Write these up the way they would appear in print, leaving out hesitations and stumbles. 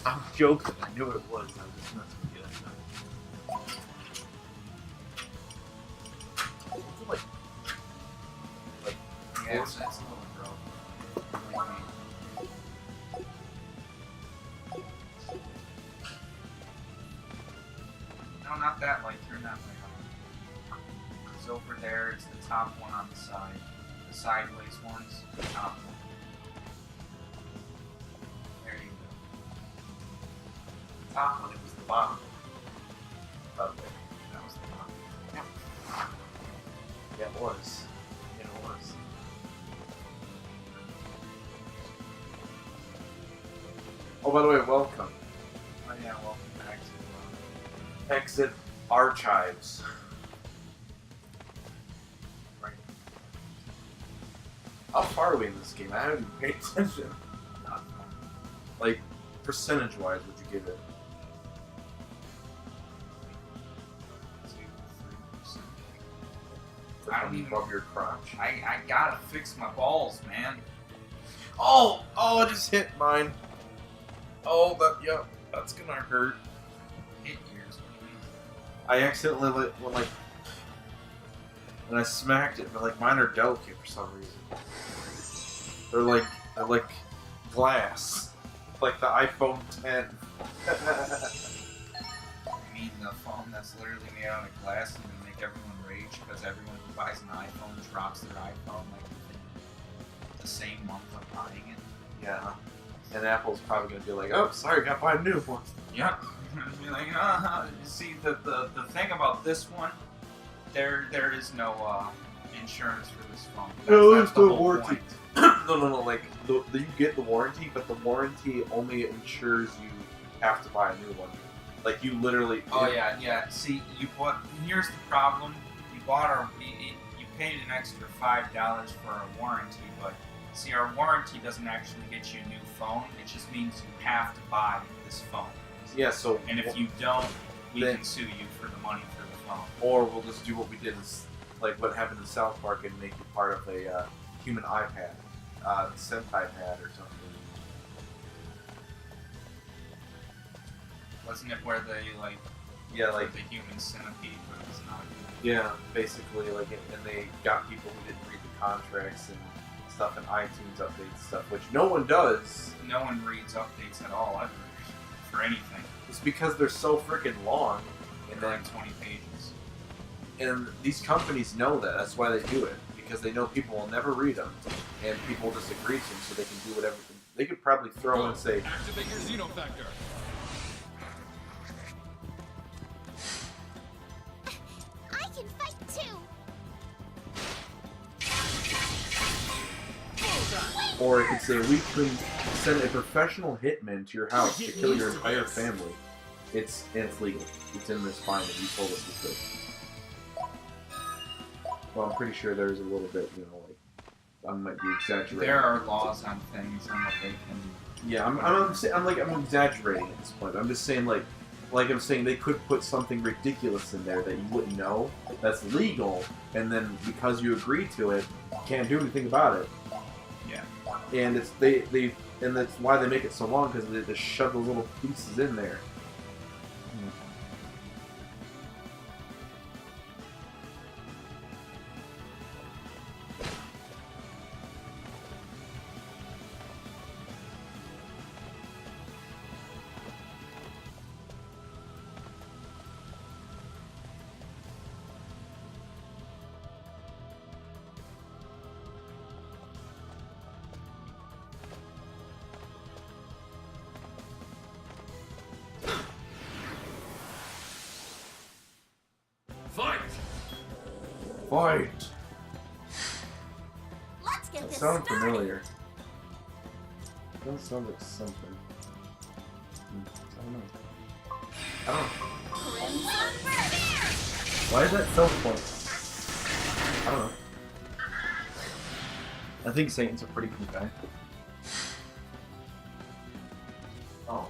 I'm joking. I knew what it was. I was just messing with you that time. Like, Yeah, it's a little broke. No, not that light. Turn that light on. It's over there. It's the top one on the side. The sideways ones. The top one. There you go. the top one, it was the bottom one. By the way. That was the top. Yeah, it was. Yeah, it was. Oh, by the way, welcome. Oh yeah, welcome back to Exit Archives. right. How far are we in this game? I haven't even paid attention. Not fun. Like, percentage-wise, would you give it? 2-3%. For I don't even- above your crotch. I gotta fix my balls, man. Oh, I just hit mine. Oh, yep, that's gonna hurt. Hit yours, please. I accidentally when I smacked it, but like mine are delicate for some reason. They're like glass, like the iPhone 10. I mean, the phone that's literally made out of glass and gonna make everyone rage because everyone who buys an iPhone drops their iPhone like within the same month of buying it. Yeah, and Apple's probably gonna be like, oh, sorry, gotta buy a new one. Yep. Be like, see, the thing about this one, there is no insurance for this phone. That's the whole warranty. point. No, like you get the warranty, but the warranty only ensures you have to buy a new one. Like you literally. Oh yeah. See, here's the problem. You paid an extra $5 for a warranty, but see, our warranty doesn't actually get you a new phone. It just means you have to buy this phone. Yeah, so. And if you don't, we then- can sue you for the money for the phone. Or we'll just do what we did, like what happened in South Park, and make you part of a human iPad, Sentai pad or something. Wasn't it where they Yeah, like the human centipede, but it's not. yeah, basically like, and they got people who didn't read the contracts and stuff, and iTunes updates stuff, which no one does. No one reads updates at all ever for anything. It's because they're so freaking long, and They're then like 20 pages. and these companies know that. That's why they do it, because they know people will never read them, and people just agree to them, so they can do whatever. They could probably throw in and say, Activate your Xenofactor. I can fight too. or it could say, we can send a professional hitman to your house to kill your entire family. It's legal. It's in this fine, and you told us we could. Well, I'm pretty sure there's a little bit, like, I might be exaggerating. There are laws on things and what they can. Yeah, I'm exaggerating at this point. I'm just saying, like I'm saying, they could put something ridiculous in there that you wouldn't know that's legal, and then because you agree to it, you can't do anything about it. Yeah. And it's and that's why they make it so long, because they just shove those little pieces in there. Fight! Fight! Let's get That this sounds started. familiar. That sounds like something. I don't know. Crimson Spear. Why is that self-point? I don't know. I think Satan's a pretty cool guy. Oh.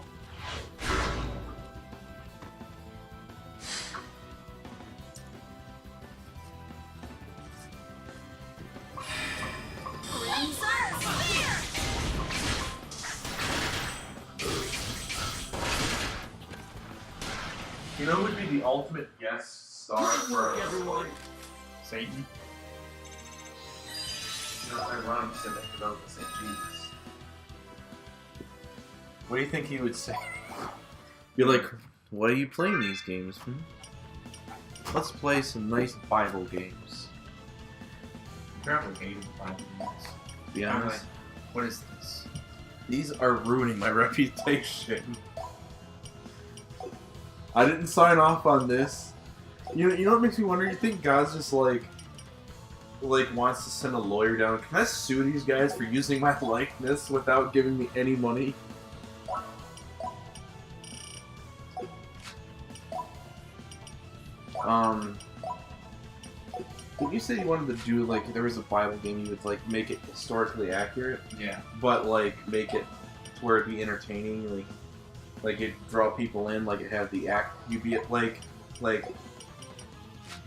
Crimson Spear. You know who would be the ultimate guest star for everyone. Satan. You know, ironic said that about the St. Jesus. What do you think he would say? You're like, why are you playing these games? Let's play some nice Bible games. Probably hated Bible games. To be I'm honest, like, what is this? these are ruining my reputation. I didn't sign off on this. You know what makes me wonder? You think God's just like wants to send a lawyer down? Can I sue these guys for using my likeness without giving me any money? Did you say you wanted to do like there was a Bible game you would like make it historically accurate, Yeah. but like make it to where it'd be entertaining, like it draw people in, like it have the act. You'd be like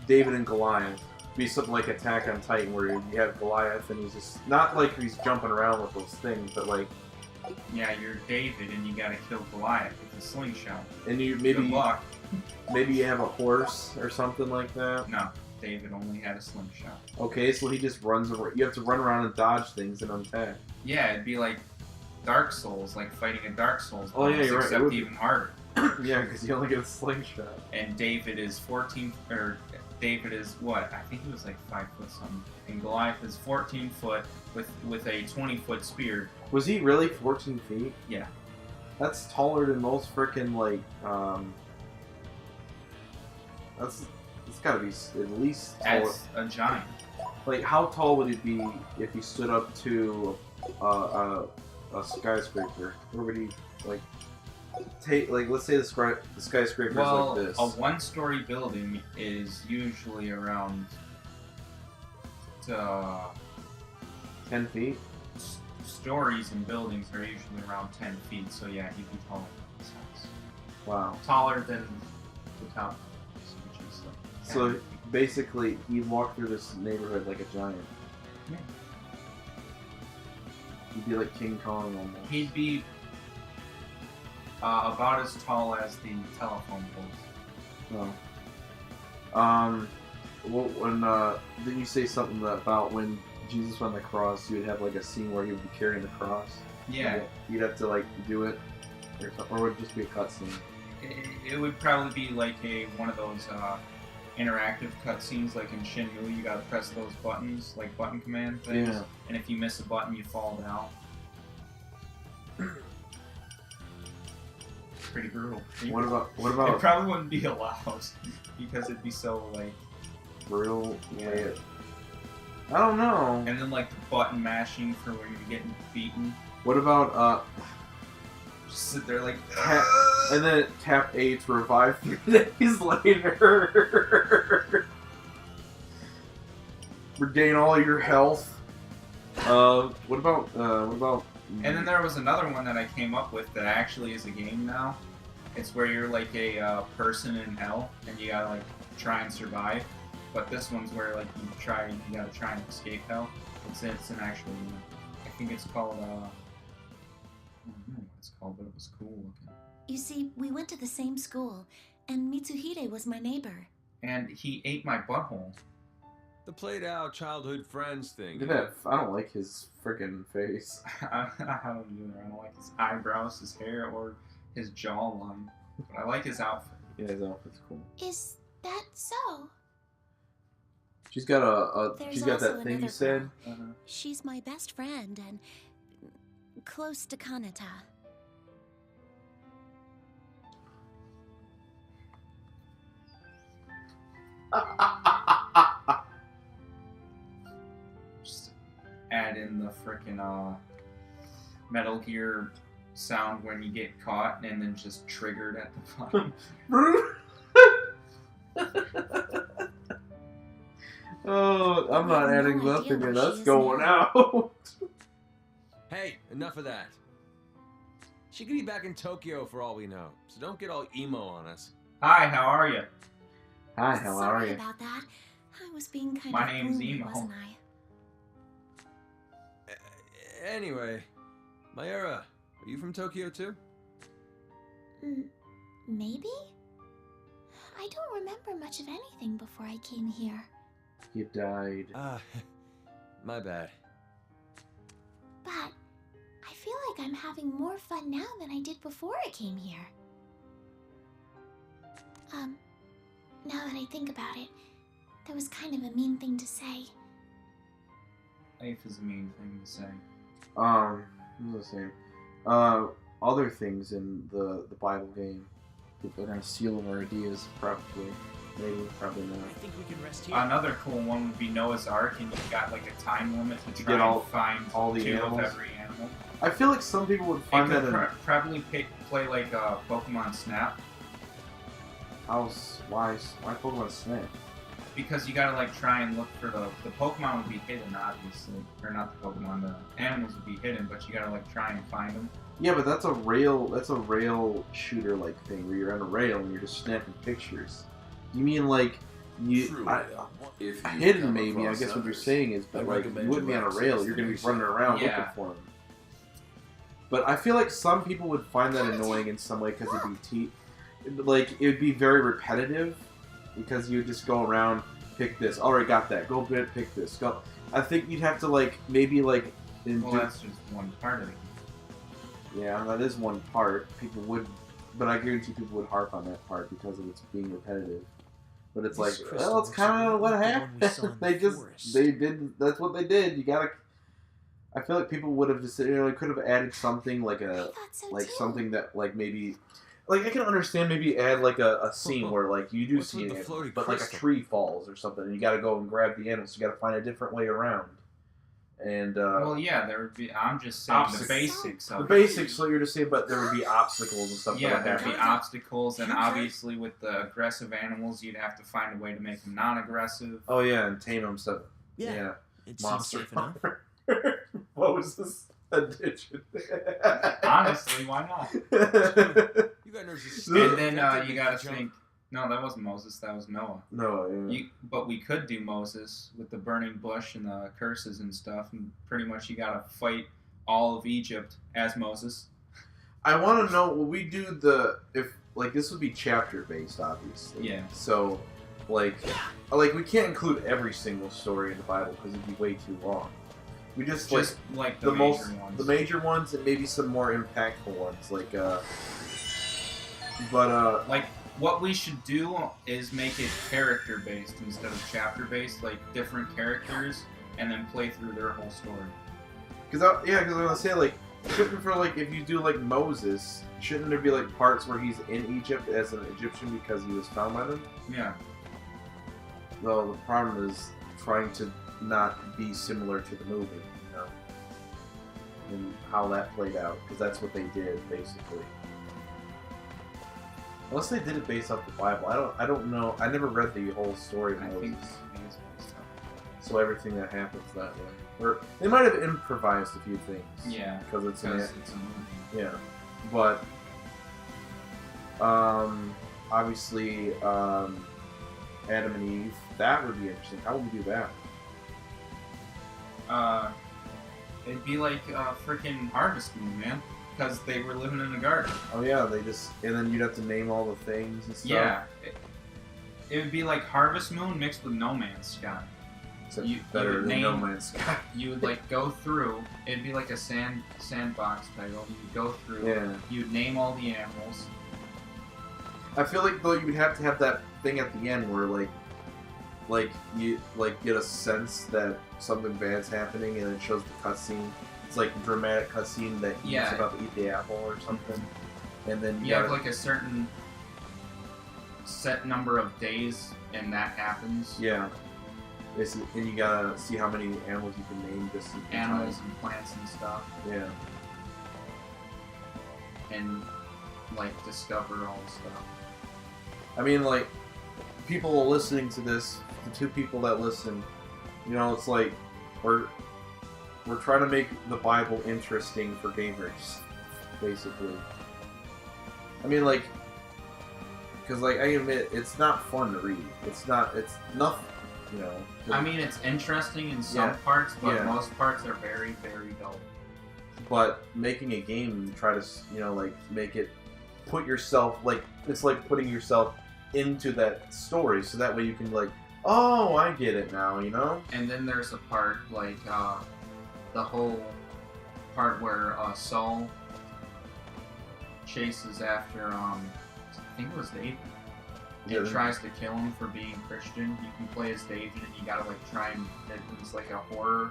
David and Goliath. Be something like Attack on Titan, where you have Goliath and he's just not like he's jumping around with those things, but like Yeah, you're David and you gotta kill Goliath with a slingshot. and you Good luck. maybe you have a horse or something like that. No, David only had a slingshot. Okay, so he just runs over. You have to run around and dodge things and attack. Yeah, it'd be like Dark Souls, like fighting a Dark Souls Oh, yeah, boss, you're right, it except would be. even harder. Yeah, because you only get a slingshot. And David is 14, or David is what? I think he was like 5 foot something. And Goliath is 14 foot with a 20-foot spear. Was he really 14 feet? Yeah. That's taller than most frickin' like That's it's gotta be at least taller. As a giant. Like, how tall would it be if he stood up to a skyscraper? Where would he like take? Like, let's say the skyscraper is Well, like this. a one-story building is usually around 10 feet. stories and buildings are usually around 10 feet. So yeah, he'd be taller than this house. Wow. Taller than the top. Which is like 10 So feet. basically, he'd walk through this neighborhood like a giant. Yeah. He'd be like King Kong almost. He'd be about as tall as the telephone poles. Oh. Well, when didn't you say something about when Jesus went on the cross, you would have like a scene where he would be carrying the cross? Yeah, You'd have to like do it, or something, or would it just be a cutscene? it would probably be like one of those interactive cutscenes, like in Shenmue. You gotta press those buttons, like button command things, Yeah. and if you miss a button, you fall down. Pretty brutal. What It about probably wouldn't be allowed because it'd be so like. brutal? Yeah. Way I don't know. And then like the button mashing for when you're getting beaten. What about Just sit there like. and then tap A to revive 3 days later. Regain all your health. What about And then there was another one that I came up with that actually is a game now. It's where you're like a person in hell and you gotta like try and survive. But this one's where like you gotta try and escape hell. It's an actual game. I think it's called I don't know what it's called, but it was cool looking. You see, we went to the same school, and Mitsuhide was my neighbor. And he ate my butthole. The played out childhood friends thing. Look at that. I don't like his freaking face. I don't either. I don't like his eyebrows, his hair, or his jawline. But I like his outfit. Yeah, his outfit's cool. Is that so? She's got There's she's got also that thing you another said. girl. She's my best friend and close to Kanata. Just add in the frickin' Metal Gear sound when you get caught and then just triggered at the bottom. Oh, I'm not I have adding no nothing idea in. where That's she is going now. out. Hey, enough of that. She could be back in Tokyo for all we know, so don't get all emo on us. Hi, how are you? Hi, how are Sorry you? about that. I was being kind My of name's gloomy, Emo. wasn't I? Anyway, Mayura, are you from Tokyo too? Maybe? I don't remember much of anything before I came here. You died. My bad. But I feel like I'm having more fun now than I did before I came here. Now that I think about it, that was kind of a mean thing to say. Life is a mean thing to say. What was I saying? Other things in the Bible game. They're gonna steal more ideas, probably. Maybe, probably not. I think we can rest here. Another cool one would be Noah's Ark, and you've got like a time limit to try get all- and find all the 2 animals? of every animal. I feel like some people would It find that could in probably play like Pokemon Snap, house. Why Pokemon Snap? because you gotta like try and look for the Pokemon would be hidden, obviously, or not the Pokemon, the animals would be hidden, but you gotta like try and find them. Yeah, but that's a rail shooter like thing where you're on a rail and you're just snapping pictures. You mean like If you hidden come maybe? I across guess what you're others, saying is, I but like recommend you wouldn't be you on a access rail. the You're gonna be research. running around Yeah. looking for them. But I feel like some people would find that annoying in some way because it'd be like it would be very repetitive because you would just go around, pick this. Alright, got that. Go pick this. Go. I think you'd have to like maybe like. Well, that's just one part of it. Yeah, that is one part. People would, but I guarantee people would harp on that part because of its being repetitive. But it's This like, crystal well, it's looks kind a of lot what like the one we saw happened. in the they forest. did. That's what they did. You gotta. I feel like people would have just, could have added something like I a, thought so like too. something that like maybe, like I can understand maybe add like a scene where like you do What's see with an the animal, floaty but like a crystal? tree falls or something, and you got to go and grab the animal. So you got to find a different way around. And Well, yeah, there would be. I'm just saying Obstacles. the basics of the it. basics, so you're just saying, but there would be obstacles and stuff Yeah, that would there'd happen. be obstacles, and Okay. obviously with the aggressive animals, you'd have to find a way to make them non-aggressive. Oh yeah, and tame them stuff. Yeah, it seems Monster safe enough. Farmer. What was this addition? Honestly, why not? You got nerves just And then That you didn't gotta make me jump. think. No, that wasn't Moses. That was Noah. No, yeah. But we could do Moses with the burning bush and the curses and stuff, and pretty much you gotta fight all of Egypt as Moses. I want to know. Will we do if like this would be chapter based, obviously. Yeah. So, like we can't include every single story in the Bible because it'd be way too long. We just like the major ones. the major ones, and maybe some more impactful ones, like Like, what we should do is make it character based instead of chapter based, like different characters, and then play through their whole story. because I was gonna say like shouldn't for like if you do like Moses, shouldn't there be like parts where he's in Egypt as an Egyptian because he was found by them? Yeah. Though the problem is trying to not be similar to the movie, and how that played out, because that's what they did basically. Unless they did it based off the Bible, I don't know. I never read the whole story of I Moses, think it's based on- so everything that happens that way. Or they might have improvised a few things. Yeah, because it's because it's a movie. yeah, but obviously Adam and Eve. That would be interesting. How would we do that? It'd be like freaking Harvest Moon, man, because they were living in a garden. Oh yeah, and then you'd have to name all the things and stuff. Yeah. It would be like Harvest Moon mixed with No Man's Sky. Except You better would than name- No Man's Sky. You would like go through. It'd be like a sandbox title. You would go through. Yeah. You'd name all the animals. I feel like though you would have to have that thing at the end where like you like get a sense that something bad's happening and it shows the cutscene. It's like a dramatic cutscene that he's Yeah. about to eat the apple or something, and then You have like a certain set number of days, and that happens. yeah. And you gotta see how many animals you can name just in Animals time. and plants and stuff, Yeah. and like discover all the stuff. I mean, like, people listening to this, the 2 people that listen, it's like we're trying to make the Bible interesting for gamers, basically. I mean, like, because like I admit, it's not fun to read. It's nothing. I mean, it's interesting in some Yeah. parts, but Yeah. most parts are very, very dull. But making a game and try to, like, make it put yourself, like, it's like putting yourself into that story, so that way you can like, oh, I get it now, you know? And then there's a part like the whole part where Saul chases after I think it was David. Yeah, And tries to kill him for being Christian. You can play as David, and you gotta like try and it's like a horror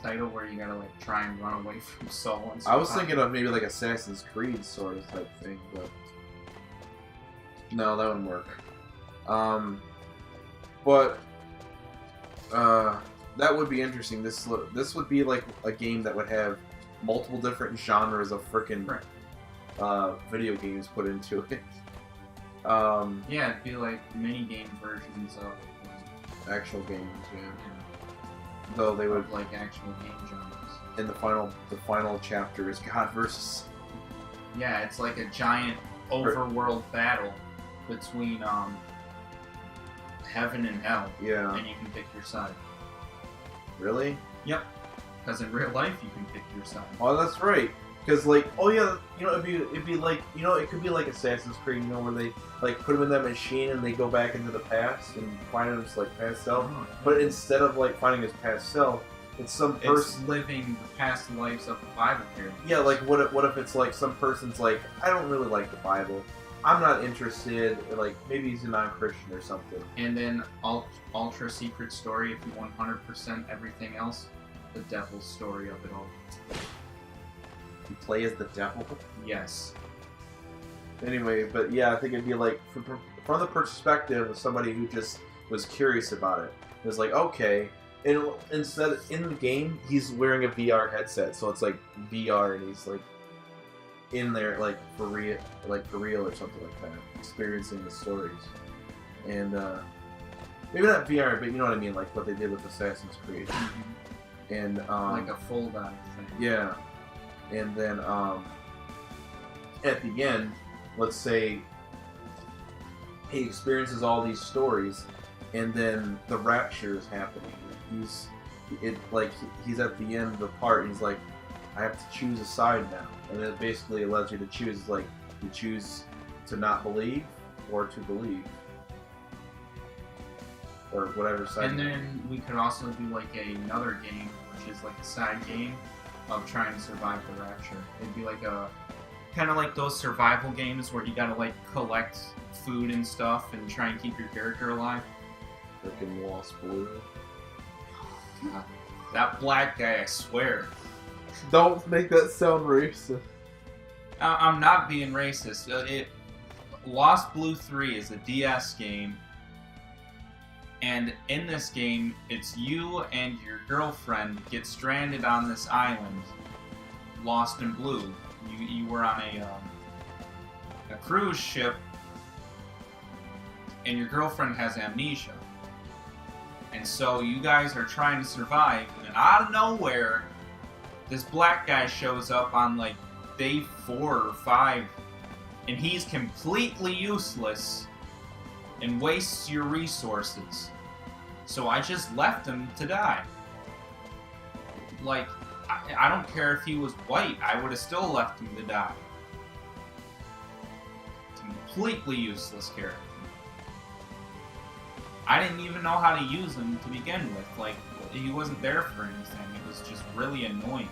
title where you gotta like try and run away from Saul. And I was thinking of maybe like Assassin's Creed sort of type thing, but no, that wouldn't work. But that would be interesting. This would be like a game that would have multiple different genres of frickin' video games put into it. Yeah, it'd be like mini game versions of Actual games, yeah. Though they would, like actual game genres. in the final chapter is God versus. Yeah, it's like a giant overworld battle between heaven and hell, Yeah. and you can pick your side. Really? Yep. Because in real life, you can pick your side. Oh, that's right. Because like, oh yeah, you know, it'd be like, you know, it could be like Assassin's Creed, you know, where they like put them in that machine and they go back into the past and find him just like past self. But instead of like finding his past self, it's some person It's living the past lives of the Bible characters. Yeah, like what if it's like some person's like, I don't really like the Bible. I'm not interested. Like maybe he's a non-Christian or something. And then ultra secret story, if you 100% everything else, the devil's story of it all. You play as the devil. Yes. Anyway, but yeah, I think it'd be like from the perspective of somebody who just was curious about it. It was like, okay, and instead in the game he's wearing a VR headset, so it's like VR, and he's like in there like for real or something like that, experiencing the stories. And maybe not VR, but you know what I mean, like what they did with Assassin's Creed. And Like a full dive thing. yeah. And then at the end, let's say he experiences all these stories, and then the rapture is happening. He's at the end of the part, and he's like, I have to choose a side now. And it basically allows you to choose, like, you choose to not believe or to believe. Or whatever side. And then we could also do like another game, which is like a side game of trying to survive the rapture. It'd be like a kind of like those survival games where you gotta like collect food and stuff and try and keep your character alive. Freaking Lost Blue. God, that black guy, I swear. Don't make that sound racist. I'm not being racist. Lost Blue 3 is a DS game. And in this game, it's you and your girlfriend get stranded on this island, lost in blue. You were on a cruise ship, and your girlfriend has amnesia. And so you guys are trying to survive, and out of nowhere, this black guy shows up on like day 4 or 5, and he's completely useless and wastes your resources. So I just left him to die. Like, I don't care if he was white, I would have still left him to die. Completely useless character. I didn't even know how to use him to begin with. Like, he wasn't there for anything. It was just really annoying.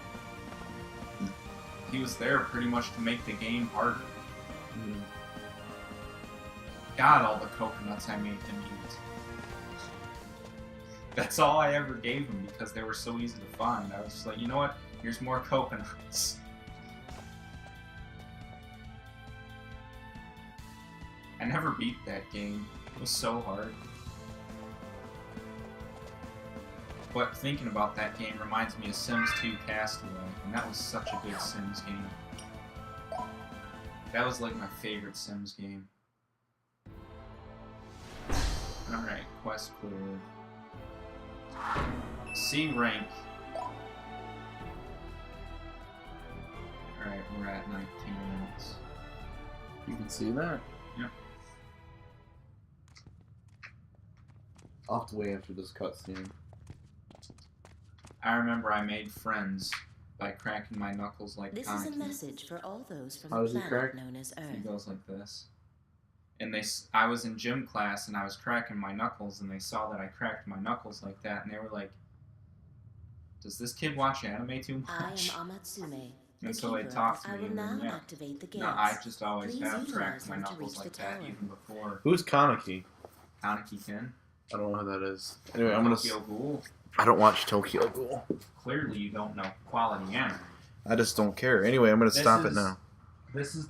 He was there pretty much to make the game harder. God, all the coconuts I made him eat. That's all I ever gave him because they were so easy to find. I was just like, you know what? Here's more coconuts. I never beat that game. It was so hard. But thinking about that game reminds me of Sims 2 Castaway, and that was such a good Sims game. That was like my favorite Sims game. Alright, quest cleared. C rank. Alright, we're at 19 minutes. You can see that? Yep. I'll have to wait after this cutscene. I remember I made friends by cracking my knuckles like This Conky. is a message for all those from How the does he planet crack? known as He Earth. goes like this. and I was in gym class and I was cracking my knuckles, and they saw that I cracked my knuckles like that, and they were like, "Does this kid watch anime too much?" I am Amatsume. And so they talked to I me, will and now then, yeah. activate the gates. No, I just always Please have utilize cracked my them to knuckles reach like the that tower. even before Who's Kaneki? Kaneki-kin. I don't know who that is. Anyway, I'm gonna. Tokyo Ghoul. I don't watch Tokyo Ghoul. Clearly, you don't know quality anime. I just don't care. Anyway, I'm gonna This stop it is- now. This is the